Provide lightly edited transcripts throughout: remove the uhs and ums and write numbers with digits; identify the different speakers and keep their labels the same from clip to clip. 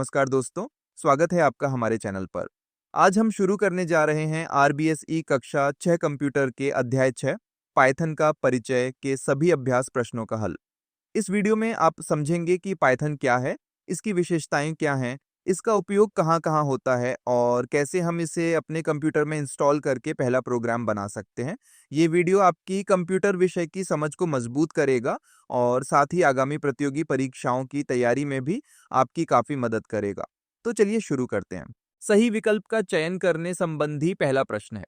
Speaker 1: नमस्कार दोस्तों, स्वागत है आपका हमारे चैनल पर। आज हम शुरू करने जा रहे हैं आरबीएसई कक्षा 6 कंप्यूटर के अध्याय 6 पाइथन का परिचय के सभी अभ्यास प्रश्नों का हल। इस वीडियो में आप समझेंगे कि पाइथन क्या है, इसकी विशेषताएं क्या हैं, इसका उपयोग कहाँ-कहाँ होता है और कैसे हम इसे अपने कंप्यूटर में इंस्टॉल करके पहला प्रोग्राम बना सकते हैं। ये वीडियो आपकी कंप्यूटर विषय की समझ को मजबूत करेगा और साथ ही आगामी प्रतियोगी परीक्षाओं की तैयारी में भी आपकी काफ़ी मदद करेगा। तो चलिए शुरू करते हैं। सही विकल्प का चयन करने संबंधी पहला प्रश्न है।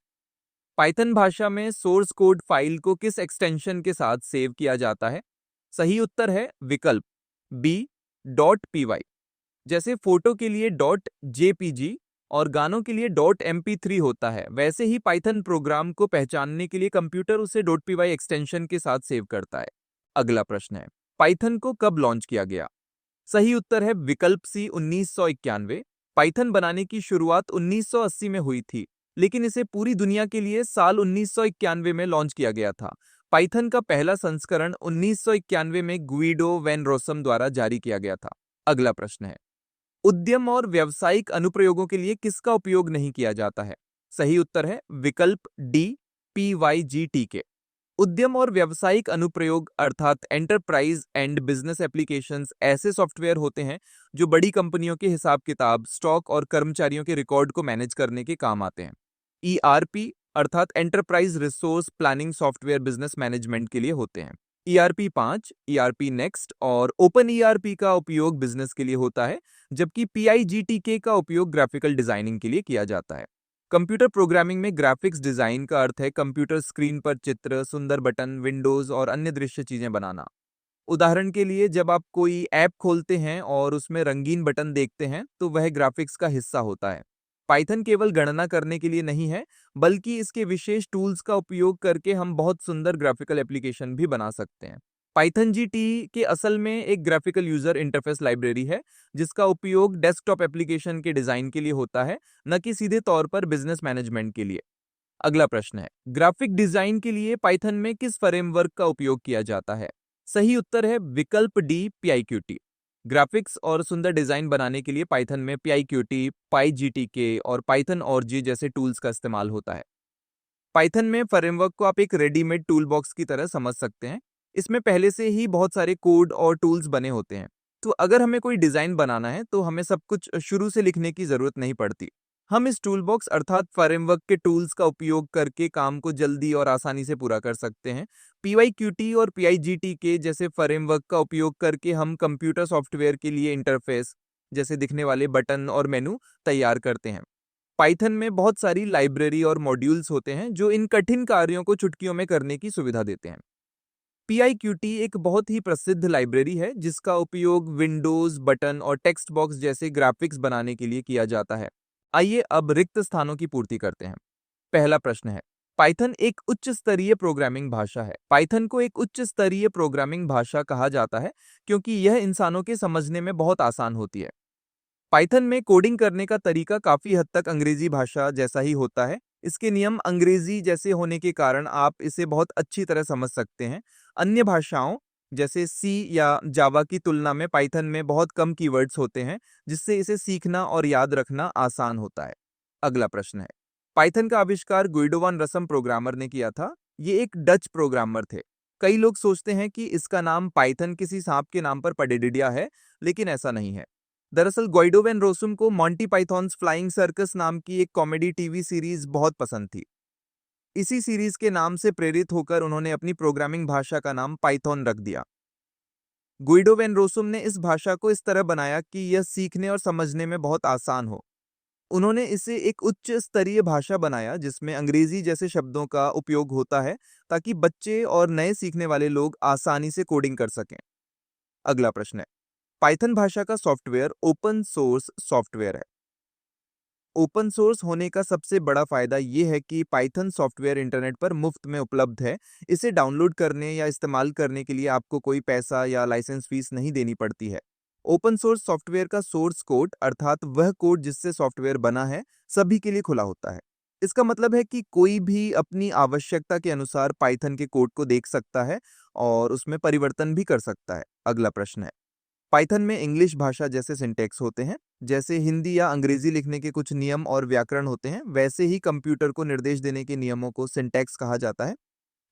Speaker 1: पाइथन भाषा में सोर्स कोड फाइल को किस एक्सटेंशन के साथ सेव किया जाता है? सही उत्तर है विकल्प बी डॉट पी वाई। जैसे फोटो के लिए डॉट जेपीजी और गानों के लिए डॉट MP3 होता है, वैसे ही पाइथन प्रोग्राम को पहचानने के लिए कंप्यूटर उसे डॉट पी वाई एक्सटेंशन के साथ सेव करता है। अगला प्रश्न है, पाइथन को कब लॉन्च किया गया? सही उत्तर है विकल्प सी 1991। पाइथन बनाने की शुरुआत 1980 में हुई थी, लेकिन इसे पूरी दुनिया के लिए साल 1991 में लॉन्च किया गया था। पाइथन का पहला संस्करण 1991 में गुइडो वैन रोसम द्वारा जारी किया गया था। अगला प्रश्न है, उद्यम और व्यावसायिक अनुप्रयोगों के लिए किसका उपयोग नहीं किया जाता है? सही उत्तर है विकल्प डी PYGTK। उद्यम और व्यावसायिक अनुप्रयोग अर्थात एंटरप्राइज एंड बिजनेस एप्लीकेशंस ऐसे सॉफ्टवेयर होते हैं जो बड़ी कंपनियों के हिसाब किताब, स्टॉक और कर्मचारियों के रिकॉर्ड को मैनेज करने के काम आते हैं। ERP अर्थात enterprise resource planning software business management के लिए होते हैं। ERP 5, ERP नेक्स्ट और ओपन ERP का उपयोग बिजनेस के लिए होता है, जबकि PIGTK का उपयोग ग्राफिकल डिजाइनिंग के लिए किया जाता है। कंप्यूटर प्रोग्रामिंग में ग्राफिक्स डिजाइन का अर्थ है कंप्यूटर स्क्रीन पर चित्र, सुंदर बटन, विंडोज और अन्य दृश्य चीजें बनाना। उदाहरण के लिए जब आप कोई ऐप खोलते हैं और उसमें रंगीन बटन देखते हैं, तो वह ग्राफिक्स का हिस्सा होता है। पाइथन केवल गणना करने के लिए नहीं है, बल्कि इसके विशेष टूल्स का उपयोग करके हम बहुत सुंदर ग्राफिकल एप्लीकेशन भी बना सकते हैं। पाइथन GT के असल में एक ग्राफिकल यूजर इंटरफेस लाइब्रेरी है, जिसका उपयोग डेस्कटॉप एप्लीकेशन के डिजाइन के लिए होता है, न कि सीधे तौर पर बिजनेस मैनेजमेंट के लिए। अगला प्रश्न है, ग्राफिक डिजाइन के लिए पाइथन में किस फ्रेमवर्क का उपयोग किया जाता है? सही उत्तर है विकल्प डी PIQT। ग्राफिक्स और सुंदर डिजाइन बनाने के लिए पाइथन में PIQT, PyGTK और पाइथन और जी जैसे टूल्स का इस्तेमाल होता है। पाइथन में फ्रेमवर्क को आप एक रेडीमेड टूल बॉक्स की तरह समझ सकते हैं। इसमें पहले से ही बहुत सारे कोड और टूल्स बने होते हैं। तो अगर हमें कोई डिजाइन बनाना है तो हमें सब कुछ शुरू से लिखने की जरूरत नहीं पड़ती। हम इस टूल बॉक्स अर्थात फ्रेमवर्क के टूल्स का उपयोग करके काम को जल्दी और आसानी से पूरा कर सकते हैं। PYQT और PIGTK जैसे फ्रेमवर्क का उपयोग करके हम कंप्यूटर सॉफ्टवेयर के लिए इंटरफेस, जैसे दिखने वाले बटन और मेनू तैयार करते हैं। पाइथन में बहुत सारी लाइब्रेरी और मॉड्यूल्स होते हैं जो इन कठिन कार्यों को चुटकियों में करने की सुविधा देते हैं। PIQT एक बहुत ही प्रसिद्ध लाइब्रेरी है जिसका उपयोग विंडोज, बटन और टेक्स्ट बॉक्स जैसे ग्राफिक्स बनाने के लिए किया जाता है। आइए अब रिक्त स्थानों की पूर्ति करते हैं। पहला प्रश्न है, पाइथन एक उच्च स्तरीय प्रोग्रामिंग भाषा है। पाइथन को एक उच्च स्तरीय प्रोग्रामिंग भाषा कहा जाता है क्योंकि यह इंसानों के समझने में बहुत आसान होती है। पाइथन में कोडिंग करने का तरीका काफी हद तक अंग्रेजी भाषा जैसा ही होता है। इसके नियम अंग्रेजी जैसे होने के कारण आप इसे बहुत अच्छी तरह समझ सकते हैं। अन्य भाषाओं जैसे सी या जावा की तुलना में पाइथन में बहुत कम कीवर्ड्स होते हैं, जिससे इसे सीखना और याद रखना आसान होता है। अगला प्रश्न है, पाइथन का आविष्कार गुइडो वान रसम प्रोग्रामर ने किया था। ये एक डच प्रोग्रामर थे। कई लोग सोचते हैं कि इसका नाम पाइथन किसी सांप के नाम पर पडेडिडिया है, लेकिन ऐसा नहीं है। दरअसल ग्वाइडो वैन रोसुम को मॉन्टी पाइथॉन्स फ्लाइंग सर्कस नाम की एक कॉमेडी टीवी सीरीज बहुत पसंद थी। इसी सीरीज के नाम से प्रेरित होकर उन्होंने अपनी प्रोग्रामिंग भाषा का नाम पाइथन रख दिया। गुइडो वैन रोसुम ने इस भाषा को इस तरह बनाया कि यह सीखने और समझने में बहुत आसान हो। उन्होंने इसे एक उच्च स्तरीय भाषा बनाया जिसमें अंग्रेजी जैसे शब्दों का उपयोग होता है, ताकि बच्चे और नए सीखने वाले लोग आसानी से कोडिंग कर सकें। अगला प्रश्न है, पाइथन भाषा का सॉफ्टवेयर ओपन सोर्स सॉफ्टवेयर है। ओपन सोर्स होने का सबसे बड़ा फायदा यह है कि पाइथन सॉफ्टवेयर इंटरनेट पर मुफ्त में उपलब्ध है। इसे डाउनलोड करने या इस्तेमाल करने के लिए आपको कोई पैसा या लाइसेंस फीस नहीं देनी पड़ती है। ओपन सोर्स सॉफ्टवेयर का सोर्स कोड अर्थात वह कोड जिससे सॉफ्टवेयर बना है, सभी के लिए खुला होता है। इसका मतलब है कि कोई भी अपनी आवश्यकता के अनुसार पाइथन के कोड को देख सकता है और उसमें परिवर्तन भी कर सकता है। अगला प्रश्न है, पाइथन में इंग्लिश भाषा जैसे सिंटैक्स होते हैं। जैसे हिंदी या अंग्रेजी लिखने के कुछ नियम और व्याकरण होते हैं, वैसे ही कंप्यूटर को निर्देश देने के नियमों को सिंटैक्स कहा जाता है।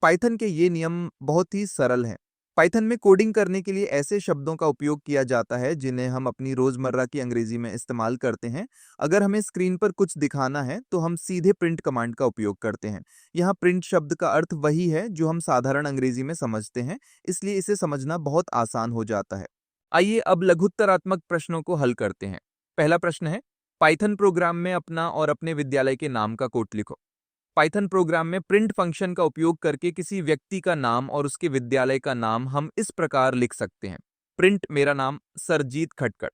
Speaker 1: पाइथन के ये नियम बहुत ही सरल हैं। पाइथन में कोडिंग करने के लिए ऐसे शब्दों का उपयोग किया जाता है जिन्हें हम अपनी रोजमर्रा की अंग्रेजी में इस्तेमाल करते हैं। अगर हमें स्क्रीन पर कुछ दिखाना है तो हम सीधे प्रिंट कमांड का उपयोग करते हैं। यहाँ प्रिंट शब्द का अर्थ वही है जो हम साधारण अंग्रेजी में समझते हैं, इसलिए इसे समझना बहुत आसान हो जाता है। आइए अब लघुत्तरात्मक प्रश्नों को हल करते हैं। पहला प्रश्न है, पाइथन प्रोग्राम में अपना और अपने विद्यालय के नाम का कोट लिखो। पाइथन प्रोग्राम में प्रिंट फंक्शन का उपयोग करके किसी व्यक्ति का नाम और उसके विद्यालय का नाम हम इस प्रकार लिख सकते हैं। प्रिंट मेरा नाम सरजीत खटकड़।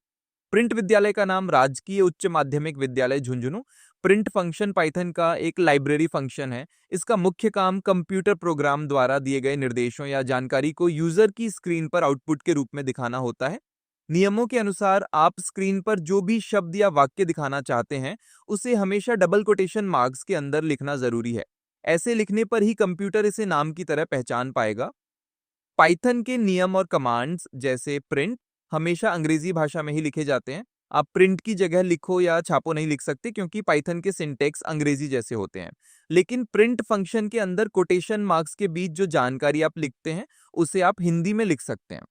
Speaker 1: प्रिंट विद्यालय का नाम राजकीय उच्च माध्यमिक विद्यालय झुंझुनू। प्रिंट फंक्शन पाइथन का एक लाइब्रेरी फंक्शन है। इसका मुख्य काम कंप्यूटर प्रोग्राम द्वारा दिए गए निर्देशों या जानकारी को यूजर की स्क्रीन पर आउटपुट के रूप में दिखाना होता है। नियमों के अनुसार आप स्क्रीन पर जो भी शब्द या वाक्य दिखाना चाहते हैं उसे हमेशा डबल कोटेशन मार्क्स के अंदर लिखना जरूरी है। ऐसे लिखने पर ही कंप्यूटर इसे नाम की तरह पहचान पाएगा। पाइथन के नियम और कमांड्स जैसे प्रिंट हमेशा अंग्रेजी भाषा में ही लिखे जाते हैं। आप प्रिंट की जगह लिखो या छापो नहीं लिख सकते क्योंकि पाइथन के सिंटेक्स अंग्रेजी जैसे होते हैं। लेकिन प्रिंट फंक्शन के अंदर कोटेशन मार्क्स के बीच जो जानकारी आप लिखते हैं उसे आप हिंदी में लिख सकते हैं।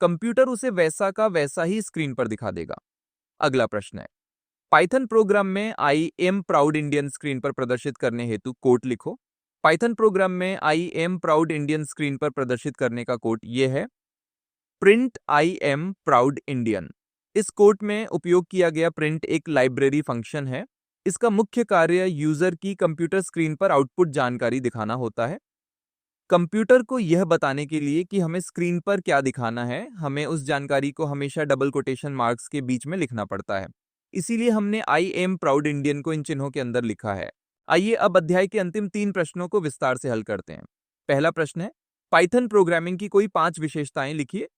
Speaker 1: कंप्यूटर उसे वैसा का वैसा ही स्क्रीन पर दिखा देगा। अगला प्रश्न है, पाइथन प्रोग्राम में I am proud Indian screen पर प्रदर्शित करने हेतु कोड लिखो। पाइथन प्रोग्राम में I am proud Indian screen पर प्रदर्शित करने का कोड ये है, print I am proud Indian. इस कोड में उपयोग किया गया प्रिंट एक लाइब्रेरी फंक्शन है। इसका मुख्य कार्य यूजर की कंप्यूटर स्क्रीन पर आउटपुट जानकारी दिखाना होता है। कंप्यूटर को यह बताने के लिए कि हमें स्क्रीन पर क्या दिखाना है, हमें उस जानकारी को हमेशा डबल कोटेशन मार्क्स के बीच में लिखना पड़ता है। इसीलिए हमने आई एम प्राउड इंडियन को इन चिन्हों के अंदर लिखा है। आइए अब अध्याय के अंतिम 3 प्रश्नों को विस्तार से हल करते हैं। पहला प्रश्न है, पाइथन प्रोग्रामिंग की कोई 5 विशेषताएं लिखिए।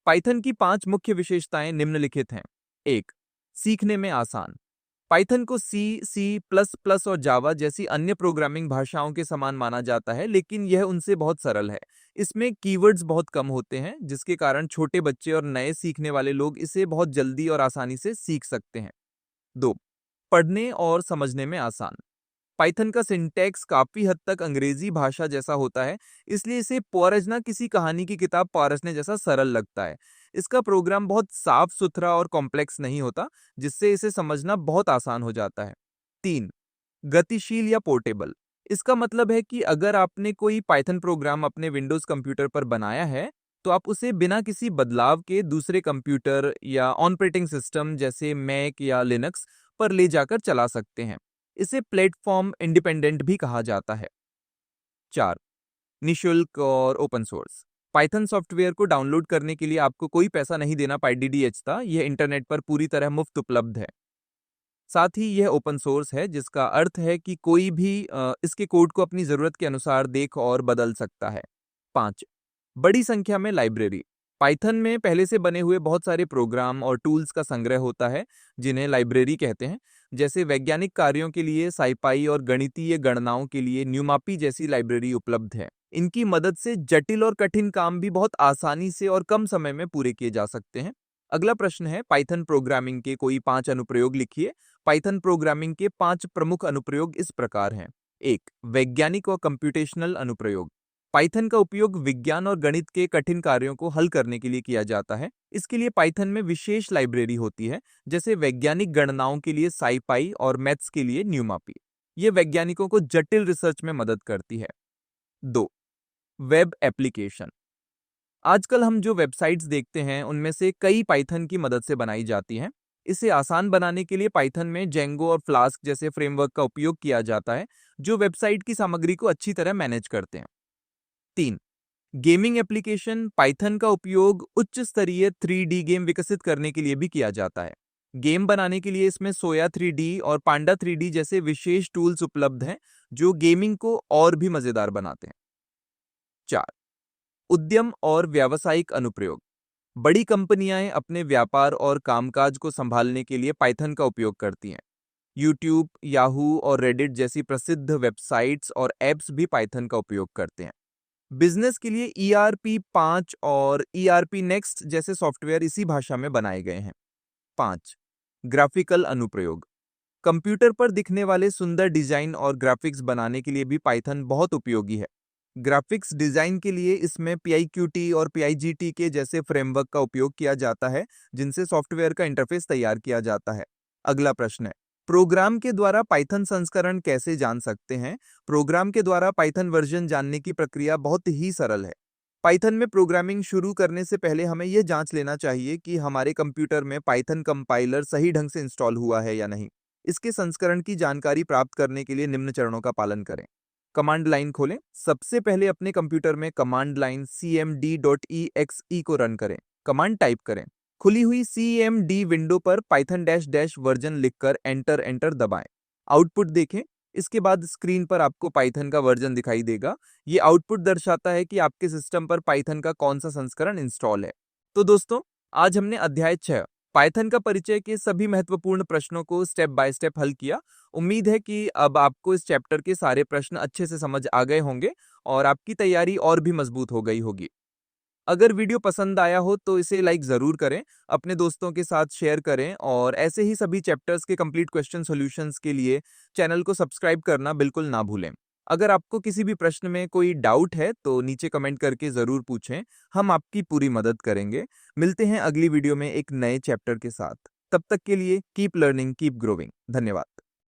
Speaker 1: पाइथन की 5 मुख्य विशेषताएं निम्नलिखित हैं। 1. सीखने में आसान। पाइथन को सी, सी प्लस प्लस और जावा जैसी अन्य प्रोग्रामिंग भाषाओं के समान माना जाता है, लेकिन यह उनसे बहुत सरल है। इसमें कीवर्ड्स बहुत कम होते हैं, जिसके कारण छोटे बच्चे और नए सीखने वाले लोग इसे बहुत जल्दी और आसानी से सीख सकते हैं। 2. पढ़ने और समझने में आसान। पाइथन का सिंटैक्स काफी हद तक अंग्रेजी भाषा जैसा होता है, इसलिए इसे पढ़ना किसी कहानी की किताब पढ़ने जैसा सरल लगता है। इसका प्रोग्राम बहुत साफ सुथरा और कॉम्प्लेक्स नहीं होता, जिससे इसे समझना बहुत आसान हो जाता है। 3. गतिशील या पोर्टेबल। इसका मतलब है कि अगर आपने कोई पाइथन प्रोग्राम अपने विंडोज कंप्यूटर पर बनाया है, तो आप उसे बिना किसी बदलाव के दूसरे कंप्यूटर या ऑपरेटिंग सिस्टम जैसे मैक या लिनक्स पर ले जाकर चला सकते हैं। इसे प्लेटफॉर्म इंडिपेंडेंट भी कहा जाता है। 4. निशुल्क और ओपन सोर्स। पाइथन सॉफ्टवेयर को डाउनलोड करने के लिए आपको कोई पैसा नहीं देना पड़ता। यह इंटरनेट पर पूरी तरह मुफ्त उपलब्ध है। साथ ही यह ओपन सोर्स है, जिसका अर्थ है कि कोई भी इसके कोड को अपनी जरूरत के अनुसार देख और बदल सकता है। 5. बड़ी संख्या में लाइब्रेरी। पाइथन में पहले से बने हुए बहुत सारे प्रोग्राम और टूल्स का संग्रह होता है, जिन्हें लाइब्रेरी कहते हैं। जैसे वैज्ञानिक कार्यों के लिए साइपाई और गणितीय गणनाओं के लिए न्यूमापी जैसी लाइब्रेरी उपलब्ध है। इनकी मदद से जटिल और कठिन काम भी बहुत आसानी से और कम समय में पूरे किए जा सकते हैं। अगला प्रश्न है, पाइथन प्रोग्रामिंग के कोई 5 अनुप्रयोग लिखिए। पाइथन प्रोग्रामिंग के 5 प्रमुख अनुप्रयोग इस प्रकार हैं। 1. वैज्ञानिक और कंप्यूटेशनल अनुप्रयोग। पाइथन का उपयोग विज्ञान और गणित के कठिन कार्यों को हल करने के लिए किया जाता है। इसके लिए पाइथन में विशेष लाइब्रेरी होती है, जैसे वैज्ञानिक गणनाओं के लिए साइपाई और मैथ्स के लिए न्यूमापी। ये वैज्ञानिकों को जटिल रिसर्च में मदद करती है। 2. Web application. आजकल हम जो वेबसाइट्स देखते हैं उनमें से कई पाइथन की मदद से बनाई जाती हैं। इसे आसान बनाने के लिए पाइथन में जेंगो और फ्लास्क जैसे फ्रेमवर्क का उपयोग किया जाता है, जो वेबसाइट की सामग्री को अच्छी तरह मैनेज करते हैं। 3. Gaming application. पाइथन का उपयोग उच्च स्तरीय 3D गेम विकसित करने के लिए भी किया जाता है। गेम बनाने के लिए इसमें सोया 3D और पांडा 3D जैसे विशेष टूल्स उपलब्ध हैं, जो गेमिंग को और भी मजेदार बनाते हैं। 4. उद्यम और व्यावसायिक अनुप्रयोग। बड़ी कंपनियां अपने व्यापार और कामकाज को संभालने के लिए पाइथन का उपयोग करती हैं। यूट्यूब, याहू और रेडिट जैसी प्रसिद्ध वेबसाइट्स और एप्स भी पाइथन का उपयोग करते हैं। बिजनेस के लिए ERP 5 और ERP नेक्स्ट जैसे सॉफ्टवेयर इसी भाषा में बनाए गए हैं। 5. ग्राफिकल अनुप्रयोग। कंप्यूटर पर दिखने वाले सुंदर डिजाइन और ग्राफिक्स बनाने के लिए भी पाइथन बहुत उपयोगी है। ग्राफिक्स डिजाइन के लिए इसमें PIQT और PIGT के जैसे फ्रेमवर्क का उपयोग किया जाता है, जिनसे सॉफ्टवेयर का इंटरफेस तैयार किया जाता है। अगला प्रश्न है, प्रोग्राम के द्वारा पाइथन संस्करण कैसे जान सकते हैं? प्रोग्राम के द्वारा पाइथन वर्जन जानने की प्रक्रिया बहुत ही सरल है। पाइथन में प्रोग्रामिंग शुरू करने से पहले हमें यह जांच लेना चाहिए कि हमारे कंप्यूटर में पाइथन कंपाइलर सही ढंग से इंस्टॉल हुआ है या नहीं। इसके संस्करण की जानकारी प्राप्त करने के लिए निम्न चरणों का पालन करें। कमांड लाइन खोलें। सबसे पहले अपने कंप्यूटर में कमांड लाइन cmd.exe को रन करें। कमांड टाइप करें। खुली हुई cmd विंडो पर पाइथन डैश डैश वर्जन लिखकर एंटर एंटर दबाएं। आउटपुट देखें। इसके बाद स्क्रीन पर आपको पाइथन का वर्जन दिखाई देगा। ये आउटपुट दर्शाता है कि आपके सिस्टम पर पाइथन का कौन सा संस्करण इंस्टॉल है। तो दोस्तों, आज हमने अध्याय 6 पाइथन का परिचय के सभी महत्वपूर्ण प्रश्नों को स्टेप बाय स्टेप हल किया। उम्मीद है कि अब आपको इस चैप्टर के सारे प्रश्न अच्छे से समझ आ गए होंगे और आपकी तैयारी और भी मजबूत हो गई होगी। अगर वीडियो पसंद आया हो तो इसे लाइक ज़रूर करें, अपने दोस्तों के साथ शेयर करें और ऐसे ही सभी चैप्टर्स के कंप्लीट क्वेश्चन सॉल्यूशंस के लिए चैनल को सब्सक्राइब करना बिल्कुल ना भूलें। अगर आपको किसी भी प्रश्न में कोई डाउट है तो नीचे कमेंट करके ज़रूर पूछें, हम आपकी पूरी मदद करेंगे। मिलते हैं अगली वीडियो में एक नए चैप्टर के साथ। तब तक के लिए कीप लर्निंग, कीप ग्रोइंग। धन्यवाद।